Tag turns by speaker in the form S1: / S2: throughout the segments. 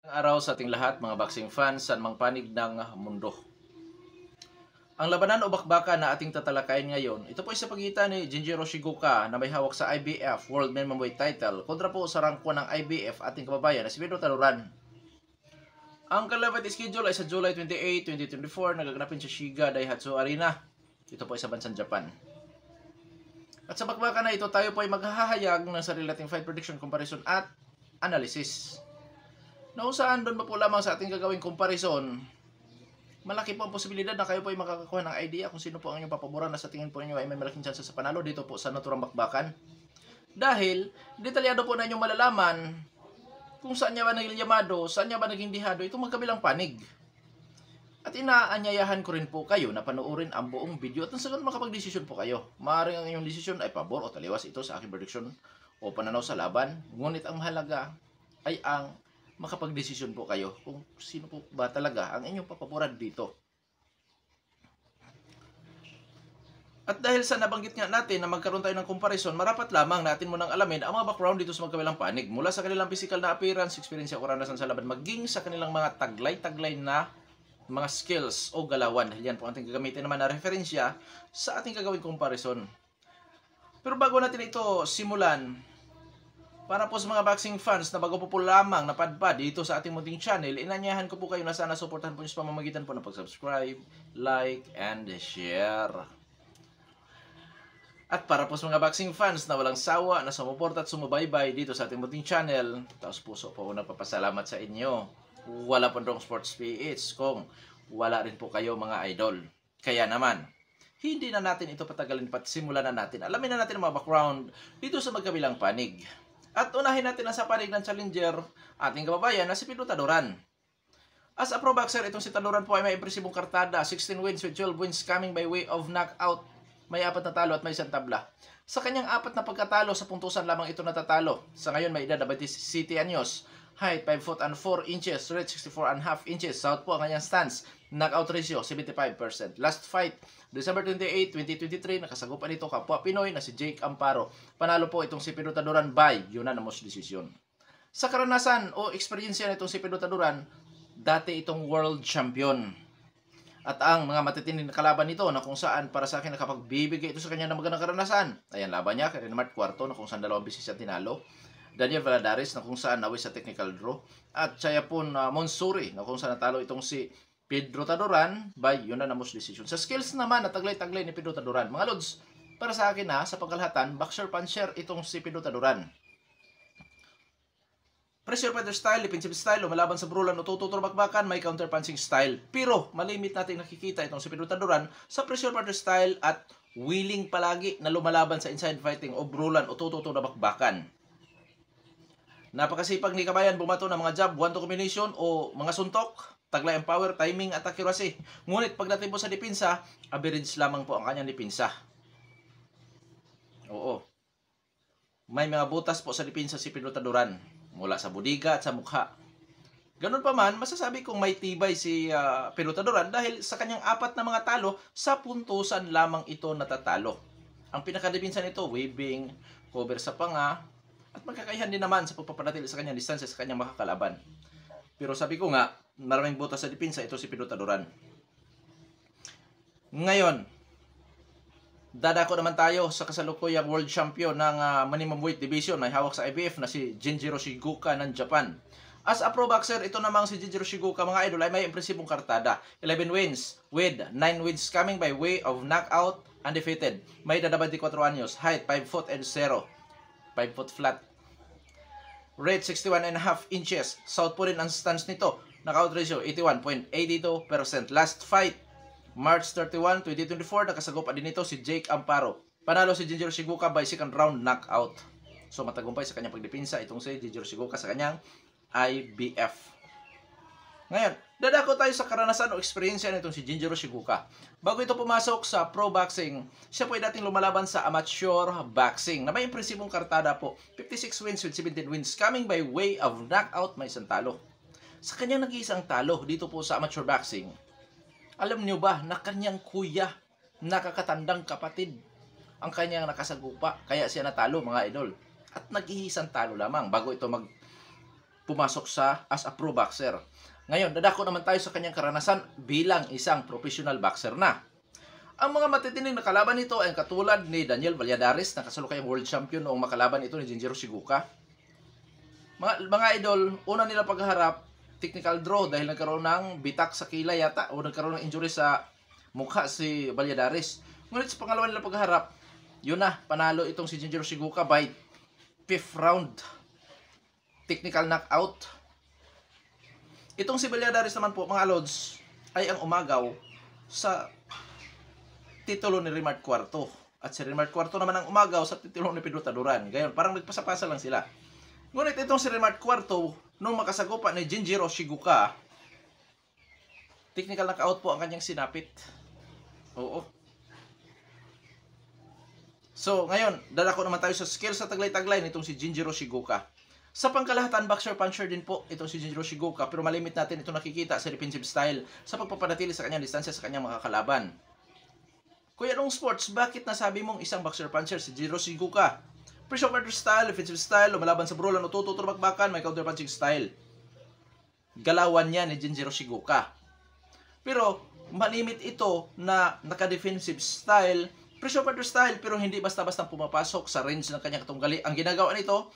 S1: Araw sa ating lahat, mga boxing fans sa mang panig ng mundo. Ang labanan o bakbakan na ating tatalakayin ngayon, ito po ay sa pagitan ni Jinjiro Shigoka na may hawak sa IBF World Middleweight Title kontra po sa rank 1 ng IBF ating kababayan na si Pedro Taluran. Ang kalaban schedule ay sa July 28, 2024 nagaganapin sa Shiga Daihatsu Arena. Ito po ay sa bansang Japan. At sa bakbakan na ito, tayo po ay maghahayag ng sarili nating fight prediction, comparison at analysis. Na kung saan doon pa po lamang sa ating gagawing comparison, malaki po ang posibilidad na kayo po ay makakakuha ng idea kung sino po ang inyong papaboran na sa tingin po ninyo ay may malaking chance sa panalo dito po sa naturang bakbakan. Dahil, detalyado po na inyong malalaman kung saan niya ba naging yamado, saan niya ba naging dihado, itong magkabilang panig. At inaanyayahan ko rin po kayo na panoorin ang buong video at sa ganun makapag-desisyon po kayo. Maaaring ang inyong desisyon ay pabor o taliwas ito sa aking prediction o pananaw sa laban. Ngunit ang mahalaga ay ang makapag-desisyon po kayo kung sino po ba talaga ang inyong papaboran dito. At dahil sa nabanggit nga natin na magkaroon tayo ng comparison, marapat lamang natin munang alamin ang mga background dito sa magkabilang panig. Mula sa kanilang physical na appearance, experience o karanasan sa laban, maging sa kanilang mga taglay-taglay na mga skills o galawan. Dahil yan po ating gagamitin naman na referensya sa ating gagawing comparison. Pero bago natin ito simulan, para po sa mga boxing fans na bago po lamang napadpad dito sa ating munting channel, inanyahan ko po kayo na sana suportahan po nyo sa pamamagitan po ng pag-subscribe, like, and share. At para po sa mga boxing fans na walang sawa na sumuporta at sumubaybay dito sa ating munting channel, taos puso po nagpapasalamat sa inyo. Wala po Pondrong Sports PH kung wala rin po kayo mga idol. Kaya naman, hindi na natin ito patagalin pat simulan na natin. Alamin na natin ang mga background dito sa magkabilang panig. At unahin natin ang sa panig ng challenger, ating kababayan na si Pedro Taluran. As a pro boxer, itong si Taluran po ay may impresibong kartada, 16 wins with 12 wins coming by way of knockout. May 4 na talo at may 1 tabla. Sa kanyang 4 na pagkatalo, sa puntusan lamang ito natatalo. Sa ngayon may edad na 27 anyos. Height 5 foot and 4 inches, reach 64.5 inches. South po ang kanyang stance. Knockout ratio 75%. Last fight, December 28, 2023, nakasagupan ito kapwa Pinoy na si Jake Amparo. Panalo po itong si Pedro Taluran by unanimous decision. Sa karanasan o eksperyensya nitong si Pedro Taluran, dati itong world champion. At ang mga matitinding kalaban nito na kung saan para sa akin nakapagbibigay ito sa kanya ng magandang karanasan. Ayan laban niya, kay Renmart Cuarto na kung saan 2 beses siya tinalo. Daniel Valadares na kung saan naway sa technical draw. At Chayapon Monsuri na kung saan natalo itong si Pedro Taluran by unanimous decision. Sa skills naman na taglay-taglay ni Pedro Taluran. Mga lods, para sa akin sa pagkalahatan, boxer puncher itong si Pedro Taluran. Pressure fighter style, defensive style, lumalaban sa brulan o tututurbakbakan, may counter punching style. Pero malimit natin nakikita itong si Pedro Taluran sa pressure fighter style at willing palagi na lumalaban sa inside fighting o brulan o tututurbakbakan. Napakasipag ni Kabayan bumato ng mga jab, 1-2 combination o mga suntok, taglay ang power, timing at accuracy. Ngunit pagdating po sa depensa, average lamang po ang kanyang depensa. Oo. May mga butas po sa depensa si Pedro Taluran mula sa budiga at sa mukha. Ganun pa man, masasabi kong may tibay si Pedro Taluran dahil sa kanyang 4 na mga talo, sa puntusan lamang ito natatalo. Ang pinakadepensa nito, waving, cover sa panga, at magkakaihan din naman sa pagpapanatili sa kanyang distansya sa kanyang makakalaban. Pero sabi ko nga, maraming butas sa depensa ito si Pedro Taluran. Ngayon, dadako naman tayo sa kasalukuyang world champion ng minimum weight division na hawak sa IBF na si Jinjiro Shigoka ng Japan. As a pro boxer, ito namang si Jinjiro Shigoka mga idol ay may impresibong kartada. 11 wins with 9 wins coming by way of knockout, undefeated. May edad 24 anyos, height 5 foot and 0. 5 foot flat. Rate 61.5 inches. South po rin ang stance nito. Knockout ratio 81.82%. Last fight, March 31, 2024, nakasagupan din ito si Jake Amparo. Panalo si Jinjiro Shigoka by second round knockout. So matagumpay sa kanyang pagdepensa itong si Jinjiro Shigoka sa kanyang IBF. Ngayon, dadako tayo sa karanasan o eksperyensya nitong si Jinjiro Shigoka. Bago ito pumasok sa pro boxing, siya po ay dating lumalaban sa amateur boxing na may impresibong kartada po. 56 wins with 17 wins coming by way of knockout, may 1 talo. Sa kanyang nag-iisang talo dito po sa amateur boxing, alam niyo ba na kanyang kuya, nakakatandang kapatid, ang kanyang nakasagupa, kaya siya natalo mga idol. At nag-iisang talo lamang bago ito pumasok sa as a pro boxer. Ngayon, dadako naman tayo sa kanyang karanasan bilang isang professional boxer na. Ang mga matitinig na kalaban nito ay katulad ni Daniel Valladares na kasalukuyang world champion noong makalaban ito ni Jinjiro Shiguka. Mga idol, una nila pagharap, technical draw dahil nagkaroon ng bitak sa kilay yata o nagkaroon ng injury sa mukha si Valladares. Ngunit sa pangalawa nila pagharap, yun na, panalo itong si Jinjiro Shiguka by 5th round. Technical knockout. Itong si Valladares naman po, mga lods, ay ang umagaw sa titulo ni Rimart Cuarto. At si Rimart Cuarto naman ang umagaw sa titulo ni Pedro Taduran. Gayon, parang nagpasapasa lang sila. Ngunit itong si Rimart Cuarto, nung makasagupa ni Jinjiro Shiguka, technical knockout po ang kanyang sinapit. Oo. So, ngayon, dadako naman tayo sa skills sa taglay-taglay nitong si Jinjiro Shiguka. Sa pangkalahatan, boxer-puncher din po itong si Jinjiro Shiguka, pero malimit natin ito nakikita sa defensive style sa pagpapanatili sa kanyang distansya sa kanyang mga kalaban. Kuya nung sports, bakit nasabi mong isang boxer-puncher si Jinjiro Shiguka? Pressure fighter style, defensive style, lumalaban sa brulan o tututubakbakan, may counter-punching style. Galawan niya ni Jinjiro Shiguka. Pero, malimit ito na naka-defensive style, pressure fighter style, pero hindi basta-basta pumapasok sa range ng kanyang katunggali. Ang ginagawa nito,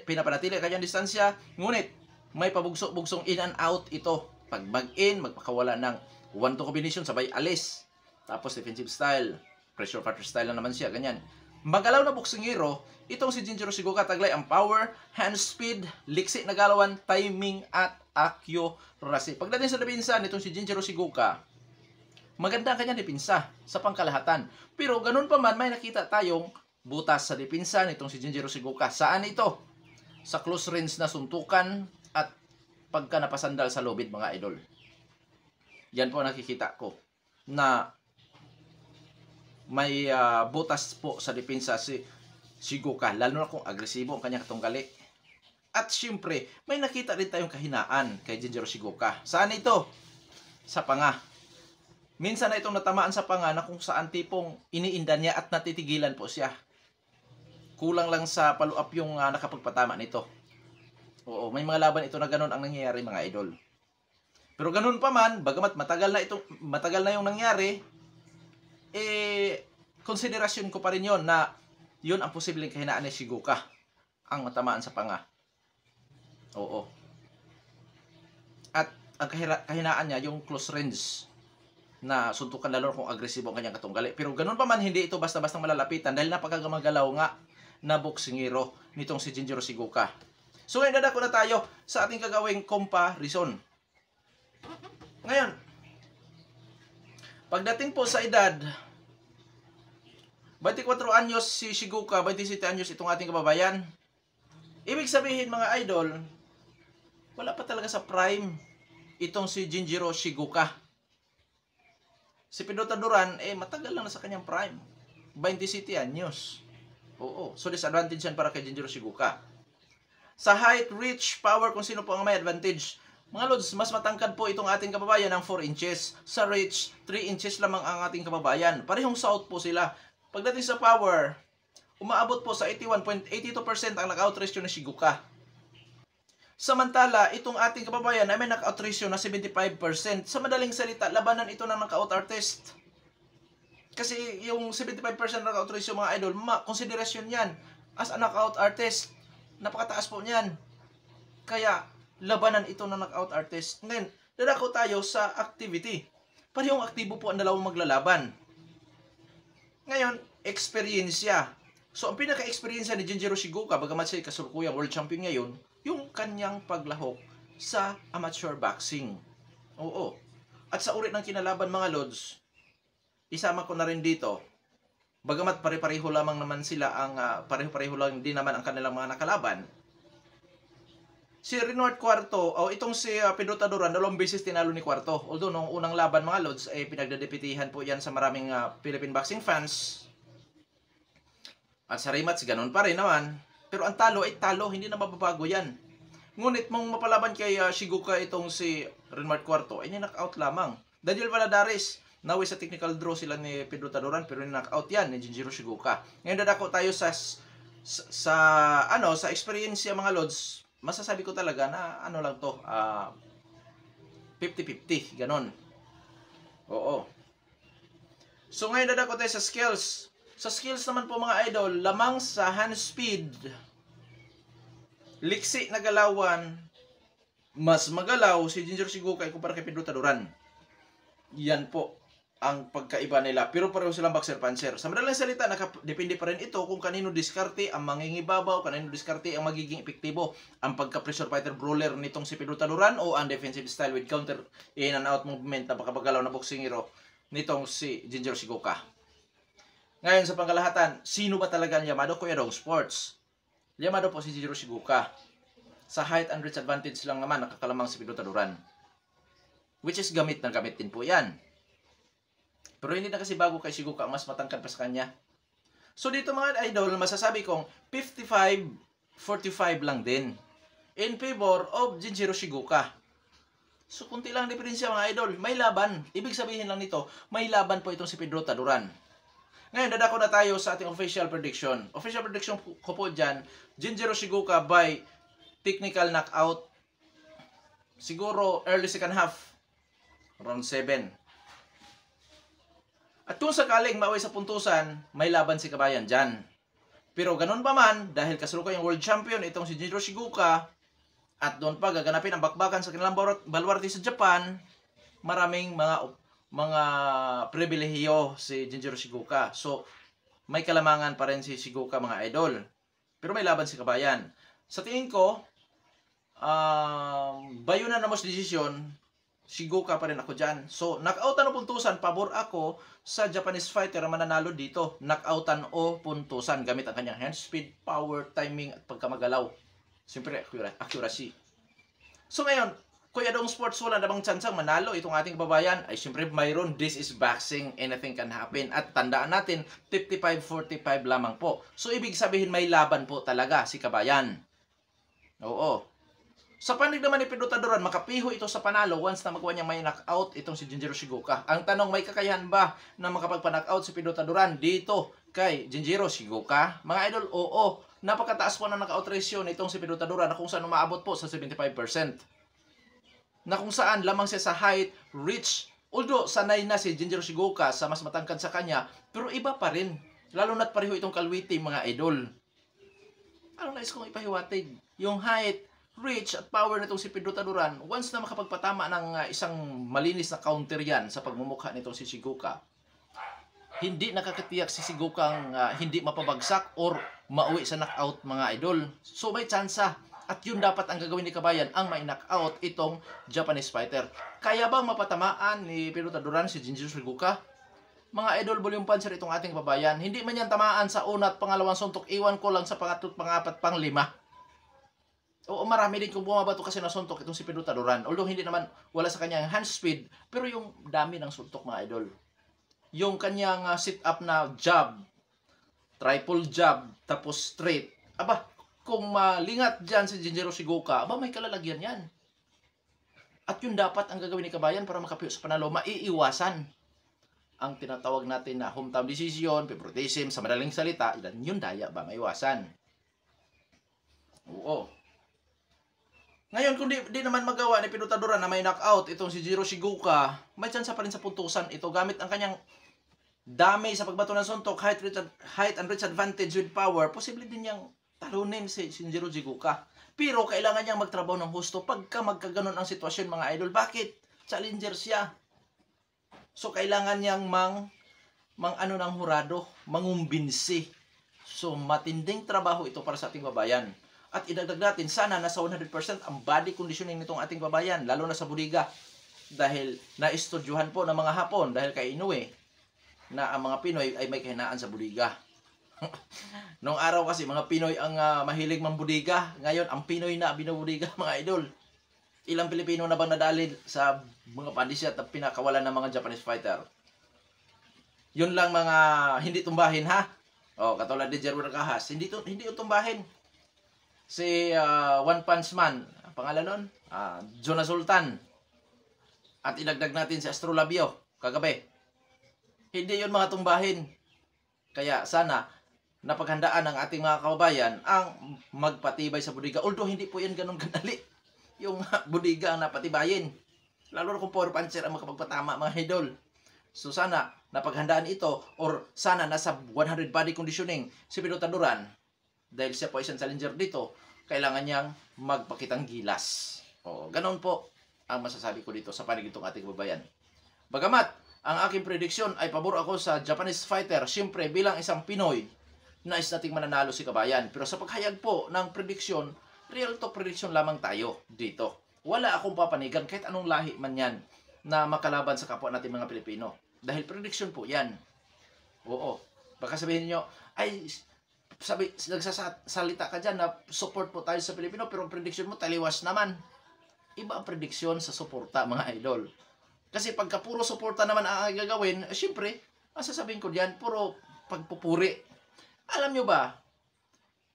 S1: pinapanatili ang kanyang distansya, ngunit may pabugso-bugsong in and out ito. Pag mag-in, magpakawala ng 1-2 combination, sabay alis. Tapos defensive style, pressure fighter style na naman siya, ganyan. Magalaw na boksingero, itong si Jinjiro Shiguka taglay ang power, hand speed, liksi na galawan, timing at accuracy. Pagdating sa depensa nitong si Jinjiro Shiguka, maganda ang kanyang depensa sa pangkalahatan. Pero ganun pa man, may nakita tayong butas sa depensa nitong si Jinjiro Shiguka. Saan ito? Sa close range na suntukan at pagka napasandal sa lobid, mga idol. Yan po nakikita ko na may butas po sa depensa si Shiguka, lalo na kung agresibo ang kanyang katunggali. At syempre, may nakita rin tayong kahinaan kay Jinjiro Shiguka. Saan ito? Sa panga. Minsan na itong natamaan sa panga na kung saan tipong iniinda niya at natitigilan po siya. Kulang lang sa follow-up yung nakapagpatama nito. Oo, may mga laban ito na ganun ang nangyayari, mga idol. Pero ganun pa man, bagamat matagal na yung nangyari, konsiderasyon ko pa rin yon na yun ang posibleng kahinaan ni Shiguka, ang matamaan sa panga. Oo. At ang kahinaan niya, yung close range na suntukan, lalo kung agresibo ang kanyang katunggali. Pero ganun pa man, hindi ito basta-basta malalapitan dahil napakagamagalaw nga na boksingero nitong si Jinjiro Shiguka. So ngayon dadako na tayo sa ating gagawing comparison. Ngayon, pagdating po sa edad, 24 anyos si Shiguka, 27 anyos itong ating kababayan. Ibig sabihin, mga idol, wala pa talaga sa prime itong si Jinjiro Shiguka. Si Pedro Taduran, matagal lang na sa kanyang prime. 27 anyos. Oo. So, disadvantage yan para kay Jinjiro Shiguka. Sa height, reach, power, kung sino po ang may advantage. Mga lods, mas matangkad po itong ating kababayan ng 4 inches. Sa reach, 3 inches lamang ang ating kababayan. Parehong south po sila. Pagdating sa power, umaabot po sa 81.82% ang knockout ratio ni Shiguka. Samantala, itong ating kababayan ay may knockout ratio na 75%. Sa madaling salita, labanan ito ng knockout artist. Kasi yung 75% knockout ratio, mga idol, konsiderasyon yan as a knockout artist. Napakataas po niyan. Kaya, labanan ito ng knockout artist. Ngayon, dadako tayo sa activity. Parehong aktibo po ang dalawang maglalaban. Ngayon, eksperyensya. So, ang pinaka-eksperyensya ni Jinjiro Shiguka, bagamat siya kasalukuyang world champion ngayon, yung kanyang paglahok sa amateur boxing. Oo. At sa uri ng kinalaban, mga lods, isama ko na rin dito, bagamat pare-pareho lamang naman sila ang, pareho-pareho lang din naman ang kanilang mga nakalaban, si Rimart Cuarto, o itong si Pedro Taduran, 2 beses tinalo ni Cuarto. Although, noong unang laban, mga lods, pinagdadepitihan po yan sa maraming Philippine boxing fans. At sa rematch, ganun pa rin naman. Pero ang talo ay talo, hindi na mababago yan. Ngunit, mong mapalaban kay Shiguka itong si Rimart Cuarto, ay ni-knockout lamang. Daniel Valladares, nawi sa technical draw sila ni Pedro Taduran, pero ni-knockout yan ni Jinjiro Shiguka. Ngayon dadako tayo sa experience mga lods. masasabi ko talaga na ano lang to, 50-50, ganon. Oo. So ngayon dadako tayo sa skills. Sa skills naman po mga idol, lamang sa hand speed, liksi na galawan, mas magalaw si Ginger Shigoka kumpara kay Pedro Taduran. Yan po ang pagkaiba nila. Pero pareho silang boxer puncher. Sa madalang salita, depende pa rin ito kung kanino diskarte ang mangingibabaw, kanino diskarte ang magiging epektibo. Ang pagka-pressure fighter brawler nitong si Pedro Taduran o ang defensive style with counter in and out movement na pakabagalaw na boxing hero nitong si Ginger Shigoka. Ngayon sa pangkalahatan, sino ba talaga ang Yamado? Kuya Dong Sports. Yamado po si Ginger Shigoka. Sa height and reach advantage lang naman nakakalamang si Pedro Taduran. Which is gamit na gamit din po yan. Pero hindi na kasi bago kay Shigoka, mas matangkad pa sa kanya. So dito mga idol, masasabi kong 55-45 lang din. In favor of Jinjiro Shigoka. So kunti lang diferensya mga idol. May laban. Ibig sabihin lang nito, may laban po itong si Pedro Taduran. Ngayon, dadako na tayo sa ating official prediction. Official prediction ko po dyan, Jinjiro Shigoka by technical knockout. Siguro early second half. Round 7. At kung sakaling mauwi sa puntusan, may laban si Kabayan dyan. Pero ganun pa man, dahil kasalukuyan yung world champion itong si Jinjiro Shigoka, at doon pa gaganapin ang bakbakan sa kanilang baluarte sa Japan, maraming mga pribilehiyo si Jinjiro Shigoka. So, may kalamangan pa rin si Shigoka mga idol. Pero may laban si Kabayan. Sa tingin ko, bayunan na most decision, Shigoka pa rin ako dyan. So, knockoutan o puntusan, pabor ako sa Japanese fighter na mananalo dito. Knockoutan o puntusan gamit ang kanyang hand speed, power, timing, at pagkamagalaw. Siyempre, accuracy. So, ngayon, Kuya Dong Sports, wala namang tsansang manalo itong ating babayan. Ay, siyempre, mayroon. This is boxing. Anything can happen. At tandaan natin, 55-45 lamang po. So, ibig sabihin, may laban po talaga si Kabayan. Oo. Sa panig naman ni Pedro Taduran, makapiho ito sa panalo once na magawa niya may knockout itong si Jinjiro Shigoka. Ang tanong, may kakayahan ba na makapagpa-knockout si Pedro Taduran dito kay Jinjiro Shigoka? Mga idol, oo. Napakataas po ng knockout ratio nitong si Pedro Taduran na kung saan umaabot po sa 75%. Na kung saan lamang siya sa height, reach, although sanay na si Jinjiro Shigoka sa mas matangkad sa kanya, pero iba pa rin. Lalo na't pareho itong kalwiti mga idol. Anong nais kong ipahiwatig? Yung height, reach at power nitong si Pedro Taduran, once na makapagpatama ng isang malinis na counter yan sa pagmumukha nitong si Shigoka, hindi nakakatiyak si Shigoka ang hindi mapabagsak or mauwi sa knockout mga idol. So may tsansa. At yun dapat ang gagawin ni Kabayan, ang may knockout itong Japanese fighter. Kaya bang mapatamaan ni Pedro Taduran si Jinjiro Shigoka? Mga idol, volume puncher itong ating babayan. Hindi man yan tamaan sa una at pangalawang suntok. Iwan ko lang sa pangatlo, pangapat, panglima. Oo, marami din kung bumabato kasi na suntok itong si Pedro Taduran. Although hindi naman wala sa kanyang hand speed, pero yung dami ng suntok mga idol. Yung kanyang sit-up na jab, triple jab, tapos straight. Aba, kung malingat dyan si Jinjiro Shigoka, aba may kalalagyan yan. At yun dapat ang gagawin ni Kabayan para makapiyo sa panalo, maiiwasan ang tinatawag natin na hometown decision, favoritism, sa madaling salita, yun daya ba maiwasan. Oo. Ngayon, kung di naman magawa ni Pedro Taduran na may knockout itong si Jinjiro Shigoka, may tsansa pa rin sa puntusan ito gamit ang kanyang dami sa pagbato ng suntok, height and reach advantage with power. Posible din niyang talunin si Jinjiro Shigoka. Pero kailangan niyang magtrabaho ng husto pagka magkaganon ang sitwasyon mga idol. Bakit? Challenger siya. So kailangan niyang ng hurado, mangumbinsi. So matinding trabaho ito para sa ating babayan. At idagdag natin, sana nasa 100% ang body conditioning nitong ating babayan, lalo na sa budiga. Dahil naistudyuhan po ng mga Hapon, dahil kay Inoue, na ang mga Pinoy ay may kahinaan sa budiga. Noong araw kasi, mga Pinoy ang mahilig mambudiga. Ngayon, ang Pinoy na binubudiga, mga idol. Ilang Pilipino na bang nadali sa mga pandisya at pinakawalan ng mga Japanese fighter? Yun lang mga hindi tumbahin, ha? O, katulad ni Jerwin Kahas, hindi utumbahin. Si One Punch Man, pangalan nun? Jonah Sultan. At idagdag natin si Astrolabio kagabi. Hindi yun mga tumbahin. Kaya sana napaghandaan ng ating mga kababayan ang magpatibay sa budiga. Although hindi po yan ganun kadali yung budiga ang napatibayin. Lalo na kung power puncher ang makapagpatama mga idol. So sana napaghandaan ito or sana nasa 100 body conditioning si Piloto Duran dahil siya po isang challenger dito, kailangan niyang magpakitang gilas. O, ganun po ang masasabi ko dito sa panig itong ating kababayan. Bagamat ang aking prediksyon ay pabor ako sa Japanese fighter, siyempre bilang isang Pinoy, nais nating mananalo si kabayan. Pero sa paghayag po ng prediksyon, real to prediction lamang tayo dito. Wala akong papanigan kahit anong lahi man yan na makalaban sa kapwa natin mga Pilipino. Dahil prediction po yan. Oo. Baka sabihin nyo, ay, nagsasalita ka dyan na support po tayo sa Pilipino, pero ang prediction mo taliwas naman. Iba ang prediksyon sa suporta, mga idol. Kasi pagka puro suporta naman ang gagawin, syempre, ang sasabihin ko diyan, puro pagpupuri. Alam nyo ba,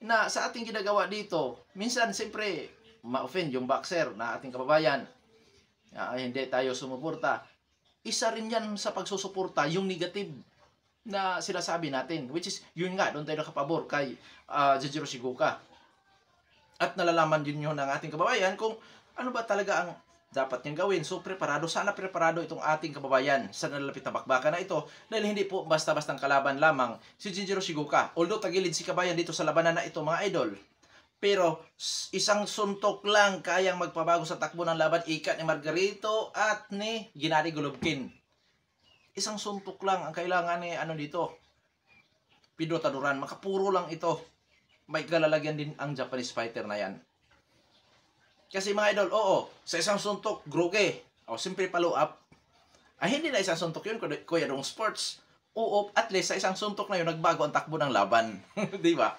S1: na sa ating ginagawa dito, minsan, siyempre, ma-offend yung boxer na ating kababayan. Hindi tayo sumuporta. Isa rin yan sa pagsusuporta, yung negative na sinasabi natin. Which is, yun nga, doon tayo nakapabor kay Jujiro Shigoka. At nalalaman din yun ng ating kababayan kung ano ba talaga ang dapat niyang gawin. So, preparado. Sana preparado itong ating kababayan sa nalalapit na bakbakan na ito. Dahil hindi po basta-bastang kalaban lamang si Jujiro Shigoka. Although tagilid si kabayan dito sa labanan na ito, mga idol. Pero isang suntok lang kayang magpabago sa takbo ng laban, ikat ni Margarito at ni Gennady Golovkin. Isang suntok lang ang kailangan ni dito, Piloto Duran. Makapuro lang ito. May kalalagyan din ang Japanese fighter na yan. Kasi mga idol, oo, sa isang suntok, groge. O, simple follow up. Ay, hindi na isang suntok yun, Kuya Dong Sports. Oo, at least sa isang suntok na yun, nagbago ang takbo ng laban. Di ba?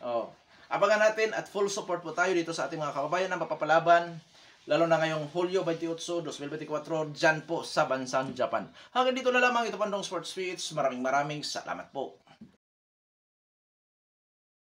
S1: Oh. Abangan natin at full support po tayo dito sa ating mga kababayan na mapapalaban. Lalo na ngayong Hulyo 28, 2024, dyan po sa bansang Japan. Hanggang dito na lamang, ito Pandong Sports Speech. Maraming salamat po.